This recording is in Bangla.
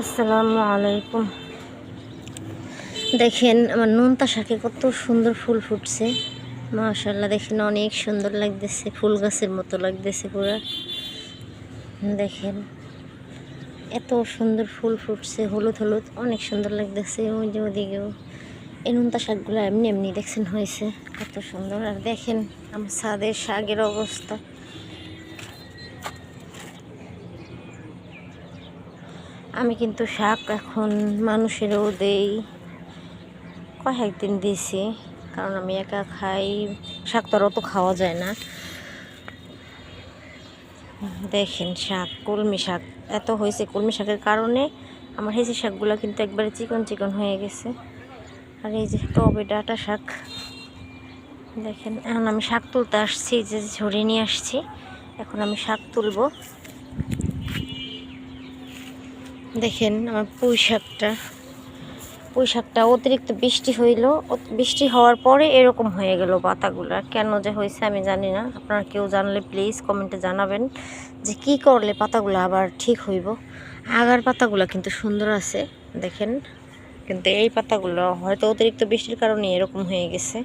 আসসালামু আলাইকুম। দেখেন আমার নোনতা শাকে কত সুন্দর ফুল ফুটছে, মাশাআল্লাহ। দেখেন অনেক সুন্দর লাগতেছে, ফুল গাছের মতো লাগতেছে পুরা। দেখেন এত সুন্দর ফুল ফুটছে, হলুদ হলুদ, অনেক সুন্দর লাগতেছে। ওই যে ওদিকেও এই নোনতা শাকগুলো এমনি এমনি দেখছেন হয়েছে কত সুন্দর। আর দেখেন আমার ছাদের শাকের অবস্থা। আমি কিন্তু শাক এখন মানুষেরও দেই, কয়েকদিন দিয়েছি, কারণ আমি একা খাই, শাক তো আর অত খাওয়া যায় না। দেখেন শাক, কলমি শাক এত হয়েছে, কলমি শাকের কারণে আমার হেঁচি শাকগুলো কিন্তু একবারে চিকন চিকন হয়ে গেছে। আর এই যে টবে ডাঁটা শাক, দেখেন এখন আমি শাক তুলতে আসছি, যে ঝরিয়ে নিয়ে আসছি, এখন আমি শাক তুলব। দেখেন আমার পুঁই শাকটা অতিরিক্ত বৃষ্টি হইল, বৃষ্টি হওয়ার পরে এরকম হয়ে গেল পাতাগুলো। কেন যে হয়েছে আমি জানি না, আপনারা কেউ জানলে প্লিজ কমেন্টে জানাবেন যে কি করলে পাতাগুলো আবার ঠিক হইব। আগার পাতাগুলো কিন্তু সুন্দর আছে দেখেন, কিন্তু এই পাতাগুলো হয়তো অতিরিক্ত বৃষ্টির কারণে এরকম হয়ে গেছে।